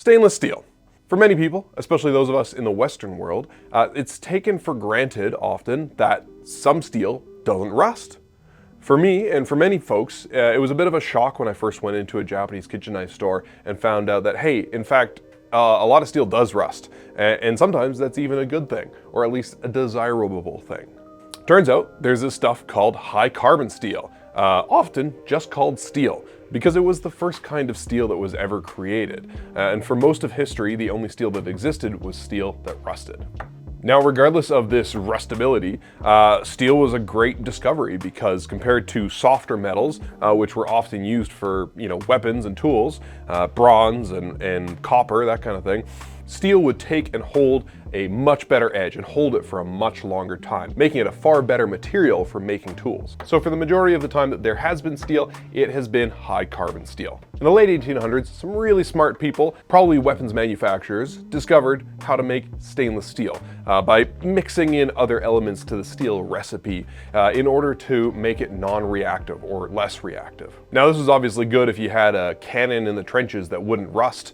Stainless steel. For many people, especially those of us in the Western world, it's taken for granted often that some steel doesn't rust. For me, and for many folks, it was a bit of a shock when I first went into a Japanese kitchen knife store and found out that, hey, in fact, a lot of steel does rust. And sometimes that's even a good thing, or at least a desirable thing. Turns out there's this stuff called high carbon steel, often just called steel, because it was the first kind of steel that was ever created. And for most of history, the only steel that existed was steel that rusted. Now, regardless of this rustability, steel was a great discovery because compared to softer metals, which were often used for, weapons and tools, bronze and copper, that kind of thing, steel would take and hold a much better edge and hold it for a much longer time, making it a far better material for making tools. So for the majority of the time that there has been steel, it has been high carbon steel. In the late 1800s, some really smart people, probably weapons manufacturers, discovered how to make stainless steel by mixing in other elements to the steel recipe in order to make it non-reactive or less reactive. Now, this was obviously good if you had a cannon in the trenches that wouldn't rust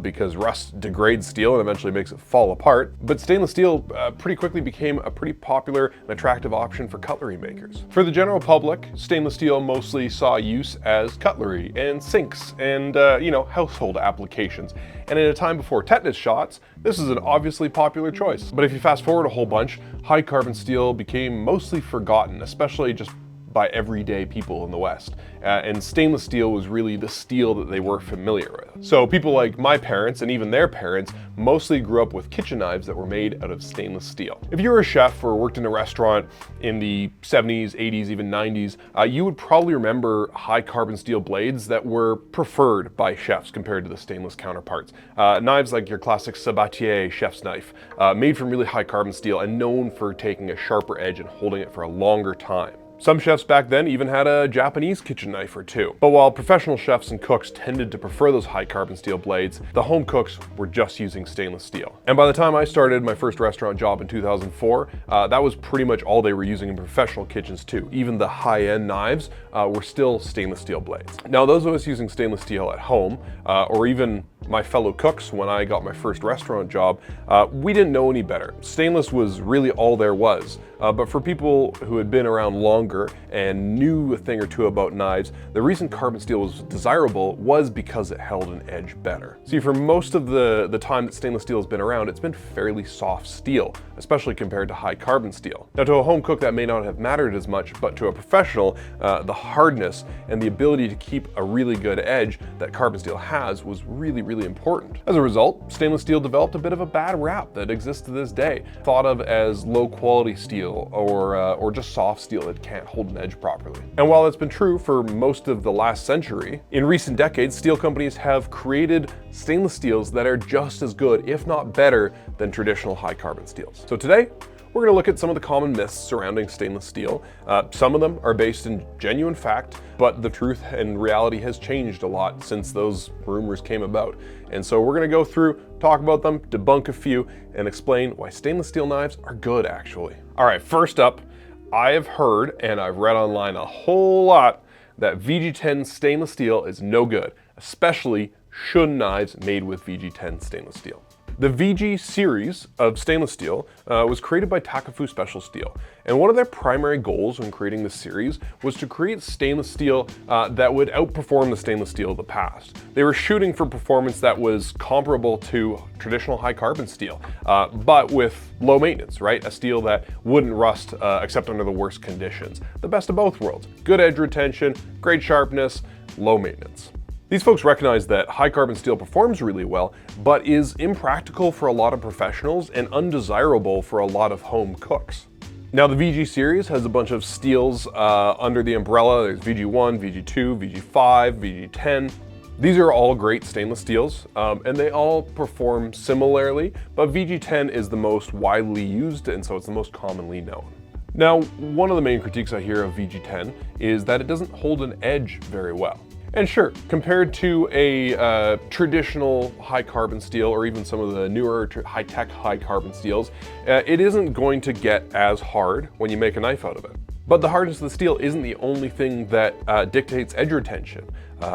because rust degrades steel and eventually makes it fall apart. But stainless steel pretty quickly became a pretty popular and attractive option for cutlery makers. For the general public, stainless steel mostly saw use as cutlery and sinks and household applications. And in a time before tetanus shots, this is an obviously popular choice. But if you fast forward a whole bunch, high carbon steel became mostly forgotten, especially just by everyday people in the West. And stainless steel was really the steel that they were familiar with. So people like my parents and even their parents mostly grew up with kitchen knives that were made out of stainless steel. If you were a chef or worked in a restaurant in the 70s, 80s, even 90s, you would probably remember high carbon steel blades that were preferred by chefs compared to the stainless counterparts. Knives like your classic Sabatier chef's knife, made from really high carbon steel and known for taking a sharper edge and holding it for a longer time. Some chefs back then even had a Japanese kitchen knife or two. But while professional chefs and cooks tended to prefer those high carbon steel blades, the home cooks were just using stainless steel. And by the time I started my first restaurant job in 2004, that was pretty much all they were using in professional kitchens too. Even the high-end knives were still stainless steel blades. Now, those of us using stainless steel at home, or even my fellow cooks when I got my first restaurant job, we didn't know any better. Stainless was really all there was. But for people who had been around longer and knew a thing or two about knives, the reason carbon steel was desirable was because it held an edge better. See, for most of the time that stainless steel has been around, it's been fairly soft steel, especially compared to high carbon steel. Now, to a home cook, that may not have mattered as much, but to a professional, the hardness and the ability to keep a really good edge that carbon steel has was really, really important. As a result, stainless steel developed a bit of a bad rap that exists to this day, thought of as low quality steel or just soft steel that can't hold an edge properly. And while that's been true for most of the last century, in recent decades, steel companies have created stainless steels that are just as good, if not better, than traditional high carbon steels. So today, we're going to look at some of the common myths surrounding stainless steel. Some of them are based in genuine fact, but the truth and reality has changed a lot since those rumors came about. And so we're going to go through, talk about them, debunk a few, and explain why stainless steel knives are good, actually. All right, first up, I have heard and I've read online a whole lot that VG10 stainless steel is no good, especially Shun knives made with VG10 stainless steel. The VG series of stainless steel was created by Takaful Special Steel, and one of their primary goals when creating this series was to create stainless steel that would outperform the stainless steel of the past. They were shooting for performance that was comparable to traditional high carbon steel, but with low maintenance, right? A steel that wouldn't rust except under the worst conditions. The best of both worlds. Good edge retention, great sharpness, low maintenance. These folks recognize that high carbon steel performs really well, but is impractical for a lot of professionals and undesirable for a lot of home cooks. Now, the VG series has a bunch of steels under the umbrella. There's VG1, VG2, VG5, VG10. These are all great stainless steels, and they all perform similarly, but VG10 is the most widely used, and so it's the most commonly known. Now, one of the main critiques I hear of VG10 is that it doesn't hold an edge very well. And sure, compared to a traditional high carbon steel or even some of the newer high-tech high carbon steels, it isn't going to get as hard when you make a knife out of it. But the hardness of the steel isn't the only thing that dictates edge retention.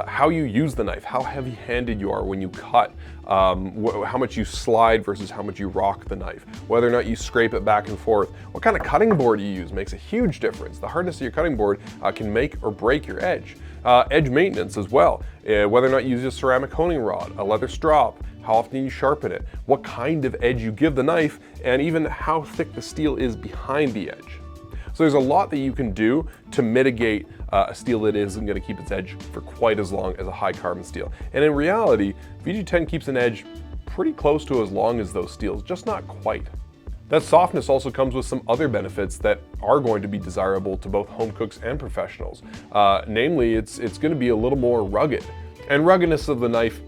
How you use the knife, how heavy-handed you are when you cut, how much you slide versus how much you rock the knife, whether or not you scrape it back and forth, what kind of cutting board you use makes a huge difference. The hardness of your cutting board can make or break your edge. Edge maintenance as well, whether or not you use a ceramic honing rod, a leather strop, how often you sharpen it, what kind of edge you give the knife, and even how thick the steel is behind the edge. So there's a lot that you can do to mitigate a steel that isn't going to keep its edge for quite as long as a high carbon steel. And in reality, VG10 keeps an edge pretty close to as long as those steels, just not quite. That softness also comes with some other benefits that are going to be desirable to both home cooks and professionals. Namely, it's going to be a little more rugged. And ruggedness of the knife,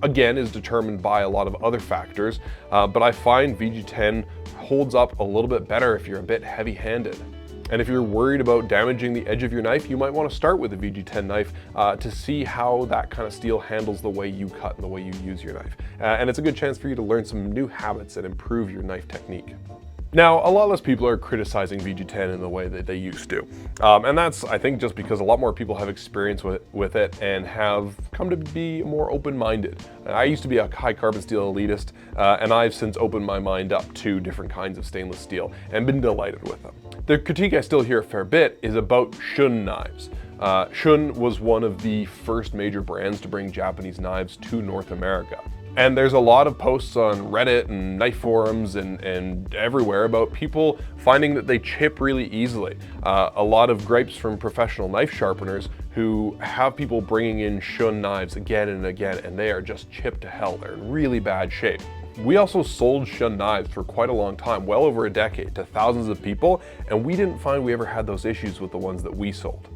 again, is determined by a lot of other factors, but I find VG10 holds up a little bit better if you're a bit heavy-handed. And if you're worried about damaging the edge of your knife, you might want to start with a VG10 knife to see how that kind of steel handles the way you cut and the way you use your knife. And it's a good chance for you to learn some new habits and improve your knife technique. Now, a lot less people are criticizing VG10 in the way that they used to. And that's, I think, just because a lot more people have experience with it and have come to be more open-minded. I used to be a high carbon steel elitist, and I've since opened my mind up to different kinds of stainless steel and been delighted with them. The critique I still hear a fair bit is about Shun knives. Shun was one of the first major brands to bring Japanese knives to North America. And there's a lot of posts on Reddit and knife forums and everywhere about people finding that they chip really easily. A lot of gripes from professional knife sharpeners who have people bringing in Shun knives again and again, and they are just chipped to hell. They're in really bad shape. We also sold Shun knives for quite a long time, well over a decade, to thousands of people, and we didn't find we ever had those issues with the ones that we sold.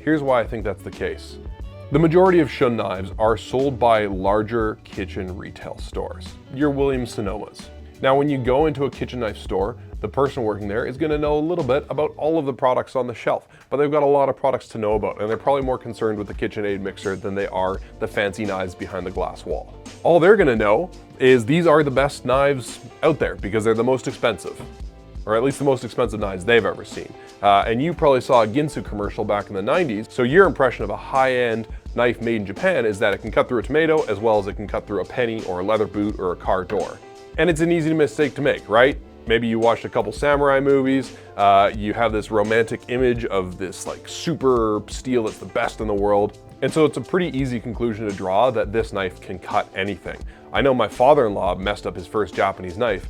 Here's why I think that's the case. The majority of Shun knives are sold by larger kitchen retail stores, your Williams-Sonomas. Now, when you go into a kitchen knife store, the person working there is going to know a little bit about all of the products on the shelf, but they've got a lot of products to know about, and they're probably more concerned with the KitchenAid mixer than they are the fancy knives behind the glass wall. All they're going to know is these are the best knives out there because they're the most expensive, or at least the most expensive knives they've ever seen. And you probably saw a Ginsu commercial back in the 90s, so your impression of a high-end knife made in Japan is that it can cut through a tomato as well as it can cut through a penny or a leather boot or a car door. And it's an easy mistake to make, right? Maybe you watched a couple samurai movies, you have this romantic image of this like super steel that's the best in the world. And so it's a pretty easy conclusion to draw that this knife can cut anything. I know my father-in-law messed up his first Japanese knife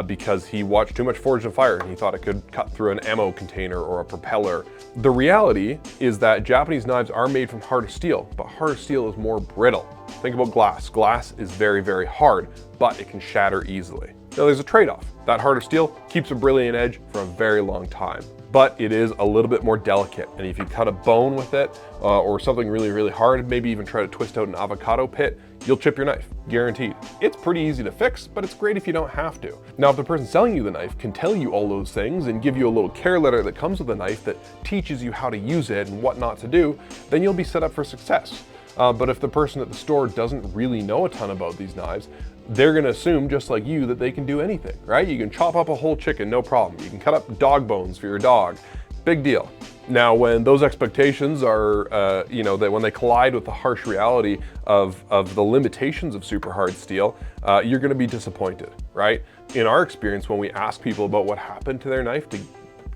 because he watched too much Forged in Fire and he thought it could cut through an ammo container or a propeller. The reality is that Japanese knives are made from harder steel, but harder steel is more brittle. Think about glass. Glass is very, very hard, but it can shatter easily. Now there's a trade-off. That harder steel keeps a brilliant edge for a very long time, but it is a little bit more delicate. And if you cut a bone with it or something really, really hard, maybe even try to twist out an avocado pit, you'll chip your knife, guaranteed. It's pretty easy to fix, but it's great if you don't have to. Now, if the person selling you the knife can tell you all those things and give you a little care letter that comes with the knife that teaches you how to use it and what not to do, then you'll be set up for success. But if the person at the store doesn't really know a ton about these knives, they're gonna assume, just like you, that they can do anything, right? You can chop up a whole chicken, no problem. You can cut up dog bones for your dog, big deal. Now, when those expectations are, that when they collide with the harsh reality of the limitations of super hard steel, you're gonna be disappointed, right? In our experience, when we ask people about what happened to their knife to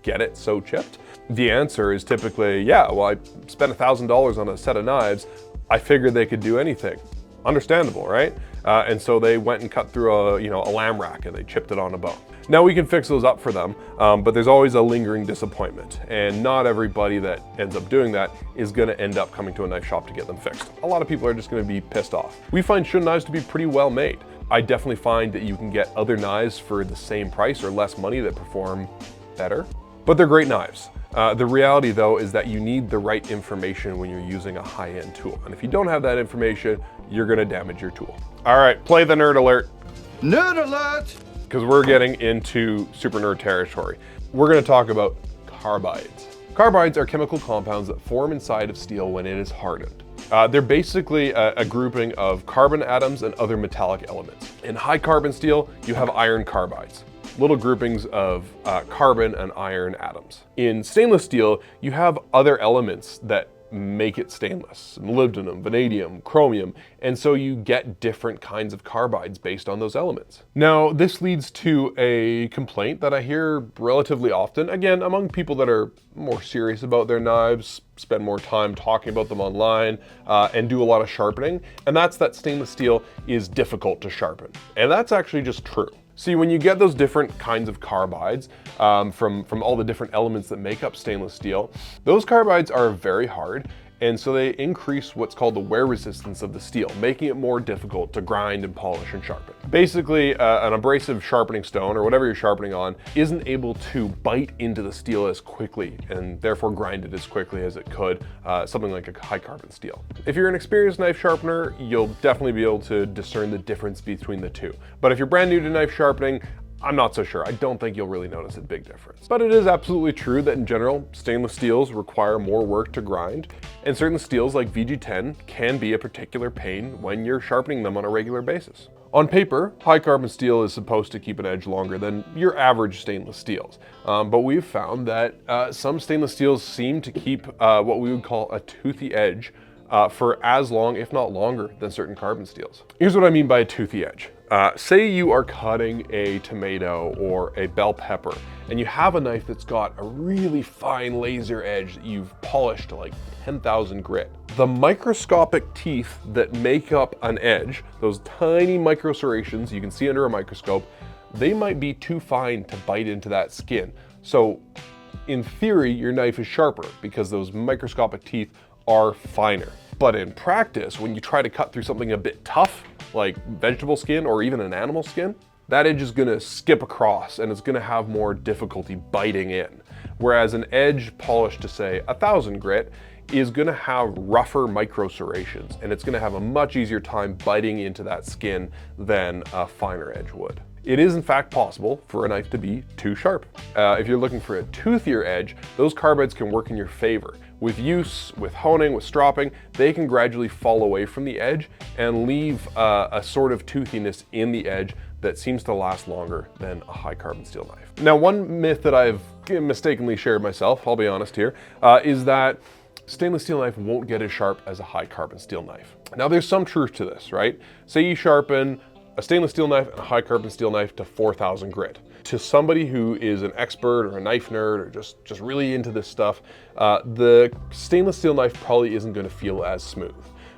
get it so chipped, the answer is typically, yeah, well, I spent $1,000 on a set of knives. I figured they could do anything. Understandable, right? And so they went and cut through a lamb rack and they chipped it on a bone. Now we can fix those up for them, but there's always a lingering disappointment, and not everybody that ends up doing that is gonna end up coming to a knife shop to get them fixed. A lot of people are just gonna be pissed off. We find Shun knives to be pretty well made. I definitely find that you can get other knives for the same price or less money that perform better, but they're great knives. The reality though is that you need the right information when you're using a high-end tool. And if you don't have that information, you're gonna damage your tool. All right, play the nerd alert. Nerd alert! Because we're getting into super nerd territory. We're gonna talk about carbides. Carbides are chemical compounds that form inside of steel when it is hardened. They're basically a grouping of carbon atoms and other metallic elements. In high carbon steel, you have iron carbides. little groupings of carbon and iron atoms. In stainless steel, you have other elements that make it stainless: molybdenum, vanadium, chromium, and so you get different kinds of carbides based on those elements. Now, this leads to a complaint that I hear relatively often, again, among people that are more serious about their knives, spend more time talking about them online, and do a lot of sharpening, and that's that stainless steel is difficult to sharpen. And that's actually just true. See, when you get those different kinds of carbides from all the different elements that make up stainless steel, those carbides are very hard, and so they increase what's called the wear resistance of the steel, making it more difficult to grind and polish and sharpen. Basically, an abrasive sharpening stone, or whatever you're sharpening on, isn't able to bite into the steel as quickly and therefore grind it as quickly as it could something like a high carbon steel. If you're an experienced knife sharpener, you'll definitely be able to discern the difference between the two. But if you're brand new to knife sharpening, I'm not so sure. I don't think you'll really notice a big difference. But it is absolutely true that in general, stainless steels require more work to grind, and certain steels like VG10 can be a particular pain when you're sharpening them on a regular basis. On paper, high carbon steel is supposed to keep an edge longer than your average stainless steels, but we've found that some stainless steels seem to keep what we would call a toothy edge for as long, if not longer, than certain carbon steels. Here's what I mean by a toothy edge. Say you are cutting a tomato or a bell pepper, and you have a knife that's got a really fine laser edge that you've polished to like 10,000 grit. The microscopic teeth that make up an edge, those tiny micro serrations you can see under a microscope, they might be too fine to bite into that skin. So in theory, your knife is sharper because those microscopic teeth are finer. But in practice, when you try to cut through something a bit tough, like vegetable skin or even an animal skin, that edge is gonna skip across and it's gonna have more difficulty biting in. Whereas an edge polished to say 1,000 grit is gonna have rougher micro serrations, and it's gonna have a much easier time biting into that skin than a finer edge would. It is in fact possible for a knife to be too sharp. If you're looking for a toothier edge, those carbides can work in your favor. With use, with honing, with stropping, they can gradually fall away from the edge and leave a sort of toothiness in the edge that seems to last longer than a high carbon steel knife. Now, one myth that I've mistakenly shared myself, I'll be honest here, is that stainless steel knife won't get as sharp as a high carbon steel knife. Now, there's some truth to this, right? Say you sharpen a stainless steel knife and a high carbon steel knife to 4,000 grit. To somebody who is an expert or a knife nerd or just really into this stuff, the stainless steel knife probably isn't going to feel as smooth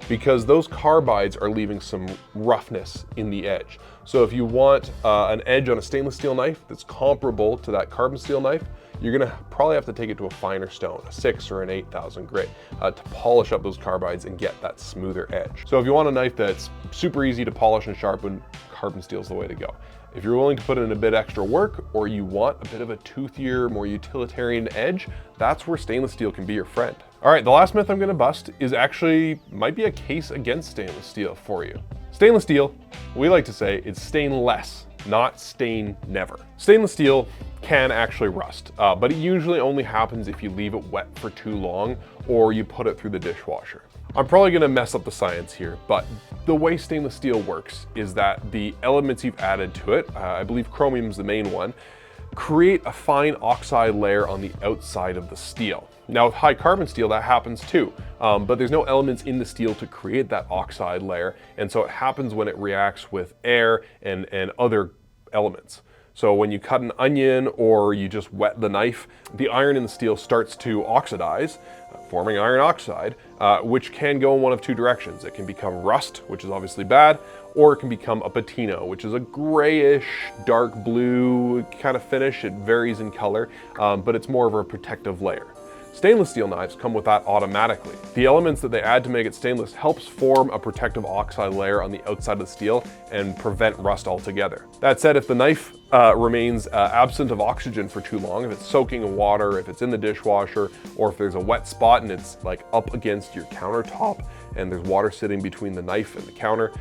because those carbides are leaving some roughness in the edge. So if you want an edge on a stainless steel knife that's comparable to that carbon steel knife, you're gonna probably have to take it to a finer stone, a 6 or an 8,000 grit, to polish up those carbides and get that smoother edge. So if you want a knife that's super easy to polish and sharpen, carbon steel is the way to go. If you're willing to put in a bit extra work, or you want a bit of a toothier, more utilitarian edge, that's where stainless steel can be your friend. All right, the last myth I'm gonna bust is actually might be a case against stainless steel for you. Stainless steel, we like to say, it's stainless, not stain never. Stainless steel can actually rust, but it usually only happens if you leave it wet for too long or you put it through the dishwasher. I'm probably gonna mess up the science here, but the way stainless steel works is that the elements you've added to it, I believe chromium is the main one, create a fine oxide layer on the outside of the steel. Now with high carbon steel, that happens too, but there's no elements in the steel to create that oxide layer, and so it happens when it reacts with air and other elements. So when you cut an onion or you just wet the knife, the iron in the steel starts to oxidize, forming iron oxide, which can go in one of two directions. It can become rust, which is obviously bad, or it can become a patina, which is a grayish, dark blue kind of finish. It varies in color, but it's more of a protective layer. Stainless steel knives come with that automatically. The elements that they add to make it stainless helps form a protective oxide layer on the outside of the steel and prevent rust altogether. That said, if the knife remains absent of oxygen for too long, if it's soaking in water, if it's in the dishwasher, or if there's a wet spot and it's like up against your countertop and there's water sitting between the knife and the counter,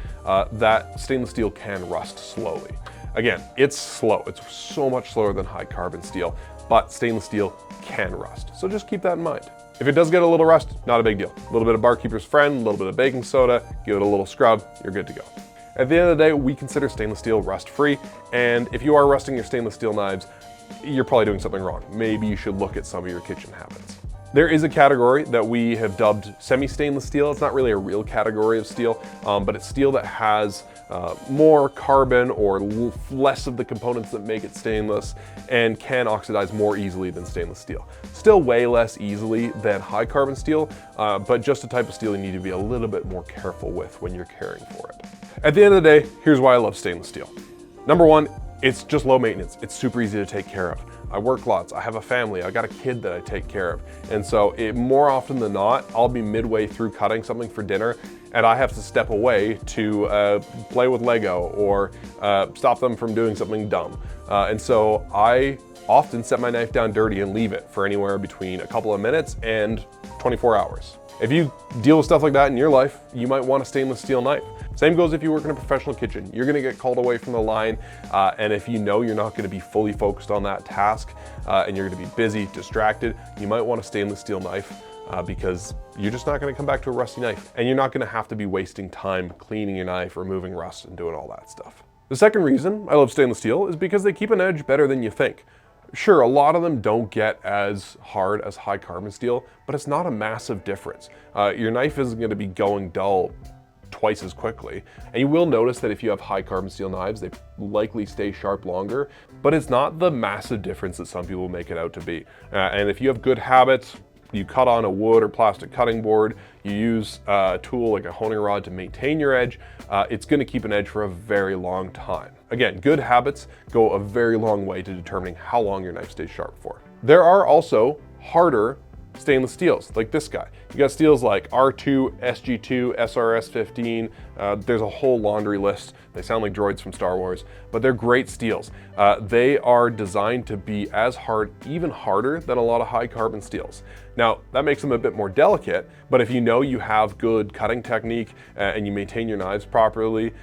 that stainless steel can rust slowly. Again, it's slow. It's so much slower than high carbon steel, but stainless steel can rust. So just keep that in mind. If it does get a little rust, not a big deal. A little bit of barkeeper's friend, a little bit of baking soda, give it a little scrub, you're good to go. At the end of the day, we consider stainless steel rust-free, and if you are rusting your stainless steel knives, you're probably doing something wrong. Maybe you should look at some of your kitchen habits. There is a category that we have dubbed semi-stainless steel. It's not really a real category of steel, but it's steel that has more carbon or less of the components that make it stainless and can oxidize more easily than stainless steel. Still way less easily than high carbon steel, but just a type of steel you need to be a little bit more careful with when you're caring for it. At the end of the day, here's why I love stainless steel. Number one, it's just low maintenance. It's super easy to take care of. I work lots, I have a family, I got a kid that I take care of. And so more often than not, I'll be midway through cutting something for dinner and I have to step away to play with Lego or stop them from doing something dumb. And so I often set my knife down dirty and leave it for anywhere between a couple of minutes and 24 hours. If you deal with stuff like that in your life, you might want a stainless steel knife. Same goes if you work in a professional kitchen. You're gonna get called away from the line, and if you know you're not gonna be fully focused on that task, and you're gonna be busy, distracted, you might want a stainless steel knife because you're just not gonna come back to a rusty knife, and you're not gonna have to be wasting time cleaning your knife, removing rust, and doing all that stuff. The second reason I love stainless steel is because they keep an edge better than you think. Sure, a lot of them don't get as hard as high carbon steel, but it's not a massive difference. Your knife isn't gonna be going dull twice as quickly. And you will notice that if you have high carbon steel knives, they likely stay sharp longer, but it's not the massive difference that some people make it out to be. And if you have good habits, you cut on a wood or plastic cutting board, you use a tool like a honing rod to maintain your edge, it's gonna keep an edge for a very long time. Again, good habits go a very long way to determining how long your knife stays sharp for. There are also harder stainless steels, like this guy. You got steels like R2, SG2, SRS15, there's a whole laundry list. They sound like droids from Star Wars, but they're great steels. They are designed to be as hard, even harder than a lot of high carbon steels. Now, that makes them a bit more delicate, but if you know you have good cutting technique and you maintain your knives properly,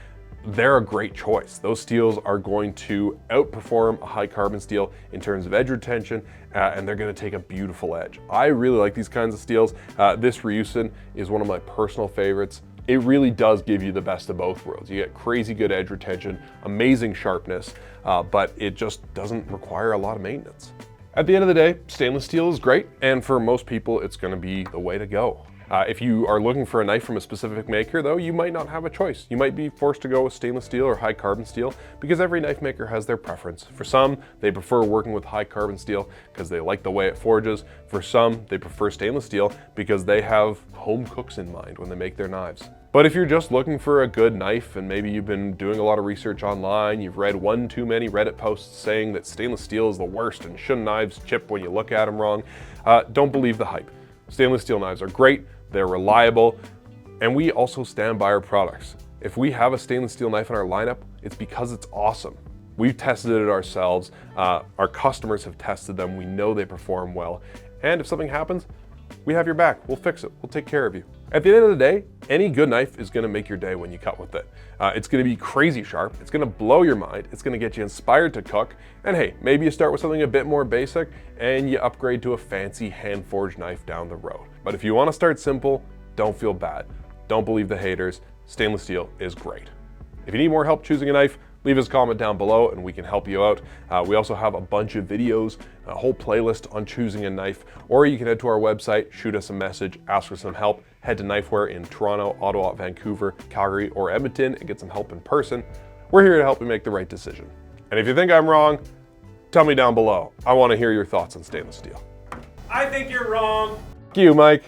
they're a great choice. Those steels are going to outperform a high carbon steel in terms of edge retention, and they're gonna take a beautiful edge. I really like these kinds of steels. This Ryusen is one of my personal favorites. It really does give you the best of both worlds. You get crazy good edge retention, amazing sharpness, but it just doesn't require a lot of maintenance. At the end of the day, stainless steel is great, and for most people, it's gonna be the way to go. If you are looking for a knife from a specific maker though, you might not have a choice. You might be forced to go with stainless steel or high carbon steel because every knife maker has their preference. For some, they prefer working with high carbon steel because they like the way it forges. For some, they prefer stainless steel because they have home cooks in mind when they make their knives. But if you're just looking for a good knife and maybe you've been doing a lot of research online, you've read one too many Reddit posts saying that stainless steel is the worst and Shun knives chip when you look at them wrong, don't believe the hype. Stainless steel knives are great. They're reliable, and we also stand by our products. If we have a stainless steel knife in our lineup, it's because it's awesome. We've tested it ourselves, our customers have tested them, we know they perform well, and if something happens, we have your back, we'll fix it, we'll take care of you. At the end of the day, any good knife is gonna make your day when you cut with it. It's gonna be crazy sharp, it's gonna blow your mind, it's gonna get you inspired to cook, and hey, maybe you start with something a bit more basic and you upgrade to a fancy hand-forged knife down the road. But if you wanna start simple, don't feel bad. Don't believe the haters, stainless steel is great. If you need more help choosing a knife, leave us a comment down below and we can help you out. We also have a bunch of videos, a whole playlist on choosing a knife, or you can head to our website, shoot us a message, ask for some help, head to Knifewear in Toronto, Ottawa, Vancouver, Calgary, or Edmonton and get some help in person. We're here to help you make the right decision. And if you think I'm wrong, tell me down below. I want to hear your thoughts on stainless steel. I think you're wrong. Thank you, Mike.